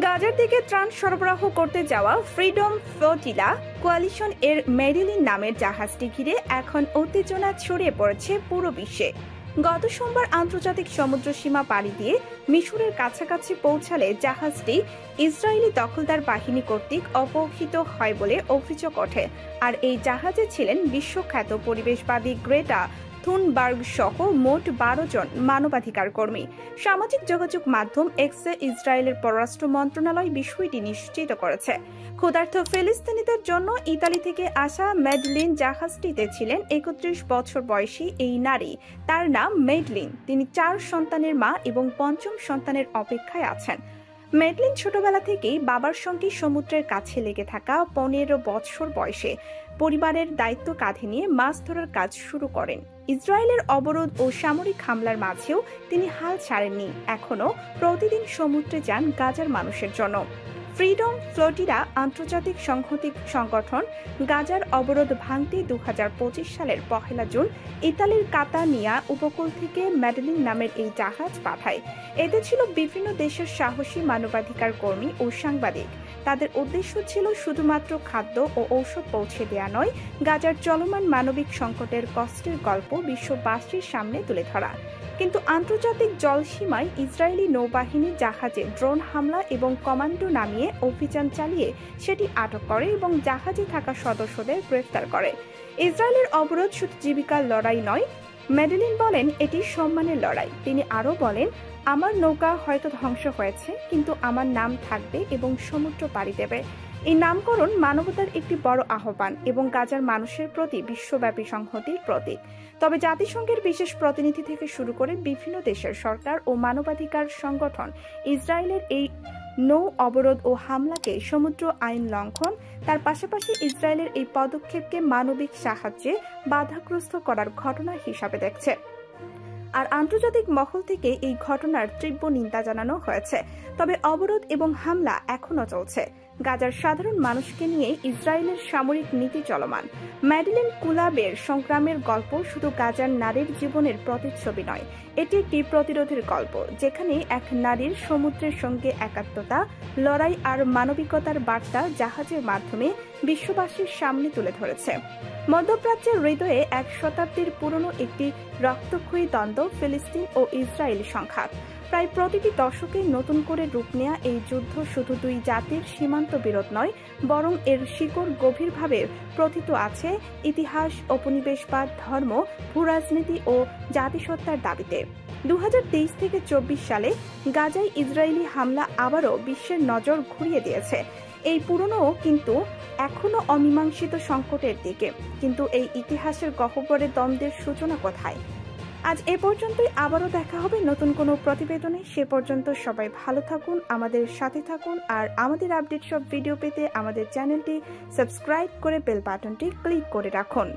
গাজার দিকে ত্রাণ সরবরাহ করতে যাওয়া ফ্রিডম ফ্লোটিলা কোয়ালিশন এর মেরিলিন নামের জাহাজটি ঘিরে এখন উত্তেজনা ছড়িয়ে পড়েছে পুরো বিশ্বে। গত সোমবার আন্তর্জাতিক সমুদ্র সীমা পাড়ি দিয়ে মিশরের কাছাকাছি পৌঁছালে জাহাজটি ইসরায়েলি দখলদার বাহিনী কর্তৃক অপহৃত হয় বলে অভিযোগ ওঠে। আর এই জাহাজে ছিলেন বিশ্বখ্যাত পরিবেশবাদী গ্রেটা থুনবার্গ সহ মোট 12 জন মানবাধিকার কর্মী। সামাজিক যোগাযোগ মাধ্যম এক্সে ইসরায়েলের পররাষ্ট্র মন্ত্রণালয় বিষয়টি নিশ্চিত করেছে। ক্ষুধার্ত ফিলিস্তিনিদের জন্য ইতালি থেকে আসা মেডলিন জাহাজটিতে ছিলেন 31 বছর বয়সী এই নারী। তার নাম মেডলিন। তিনি 4 সন্তানের মা এবং 5ম সন্তানের অপেক্ষায় আছেন। মেডলিন ছোটবেলা থেকেই বাবার সঙ্গে সমুদ্রের কাছে লেগে থাকা 15 বছর বয়সে পরিবারের দায়িত্ব কাঁধে নিয়ে মাছ ধরার কাজ শুরু করেন। ইসরায়েলের অবরোধ ও সামরিক হামলার মাঝেও তিনি হাল ছাড়েননি। এখনও প্রতিদিন সমুদ্রে যান গাজার মানুষের জন্য। ফ্রিডম ফ্লোটিলা আন্তর্জাতিক সংহতি সংগঠন গাজার অবরোধ ভাঙতে 2025 সালের 1 জুন ইতালির কাতানিয়া উপকূল থেকে মেডলিন নামের এই জাহাজ পাঠায়। এতে ছিল বিভিন্ন দেশের সাহসী মানবাধিকার কর্মী ও সাংবাদিক। তাদের উদ্দেশ্য ছিল শুধুমাত্র খাদ্য ও ঔষধ পৌঁছে দেয়া নয়, গাজার চলমান মানবিক সংকটের কষ্টের গল্প বিশ্ববাসীর সামনে তুলে ধরা। কিন্তু আন্তর্জাতিক জলসীমায় ইসরায়েলি নৌবাহিনী জাহাজে ড্রোন হামলা এবং কমান্ডো নামিয়ে অভিযান চালিয়ে সেটি আটক করে এবং জাহাজে থাকা সদস্যদের গ্রেফতার করে। ইসরায়েলের অবরোধ শুধু জীবিকার লড়াই নয়, মেডেলিন বলেন এটি সম্মানের লড়াই। তিনি আরও বলেন, আমার নৌকা হয়তো ধ্বংস হয়েছে, কিন্তু আমার নাম থাকবে এবং সমুদ্র পাড়ি দেবে। এই নামকরণ মানবতার একটি বড় আহ্বান এবং গাজার মানুষের প্রতি বিশ্বব্যাপী সংহতির প্রতীক। তবে জাতিসংঘের বিশেষ প্রতিনিধি থেকে শুরু করে বিভিন্ন দেশের সরকার ও মানবাধিকার সংগঠন ইসরায়েলের এই নৌ অবরোধ ও হামলাকে সমুদ্র আইন লঙ্ঘন, তার পাশাপাশি ইসরায়েলের এই পদক্ষেপকে মানবিক সাহায্যে বাধাগ্রস্ত করার ঘটনা হিসাবে দেখছে। আর আন্তর্জাতিক মহল থেকে এই ঘটনার তীব্র নিন্দা জানানো হয়েছে। তবে অবরোধ এবং হামলা এখনও চলছে। গাজার সাধারণ মানুষকে নিয়ে ইসরায়েলের সামরিক নীতি চলমান। ম্যাডেলিন কুলাবের সংগ্রামের গল্প শুধু গাজার নারীর জীবনের প্রতিচ্ছবি নয়, এটি একটি প্রতিরোধের গল্প, যেখানে এক নারীর সমুদ্রের সঙ্গে একাত্মতা, লড়াই আর মানবিকতার বার্তা জাহাজের মাধ্যমে বিশ্ববাসীর সামনে তুলে ধরেছে। মধ্যপ্রাচ্যের হৃদয়ে 1 শতাব্দীর পুরনো একটি রক্তক্ষয়ী দ্বন্দ্ব, ফিলিস্তিন ও ইসরায়েল সংঘাত। প্রায় প্রতিটি দশকে নতুন করে রূপ নেয়া এই যুদ্ধ শুধু দুই জাতির সীমান্ত বিরোধ নয়, বরং এর শিকড় গভীরভাবে প্রথিত আছে ইতিহাস, উপনিবেশবাদ, ধর্ম, ভূরাজনীতি ও জাতিসত্তার দাবিতে। 2023 থেকে 24 সালে গাজায় ইসরায়েলি হামলা আবারও বিশ্বের নজর ঘুরিয়ে দিয়েছে এই পুরনো কিন্তু এখনো অমীমাংসিত সংকটের দিকে। কিন্তু এই ইতিহাসের গহ্বরে দ্বন্দ্বের সূচনা কোথায়? আজ এ পর্যন্তই। আবারও দেখা হবে নতুন কোনো প্রতিবেদনে। সে পর্যন্ত সবাই ভালো থাকুন, আমাদের সাথে থাকুন, আর আমাদের আপডেট সব ভিডিও পেতে আমাদের চ্যানেলটি সাবস্ক্রাইব করে বেল বাটনটি ক্লিক করে রাখুন।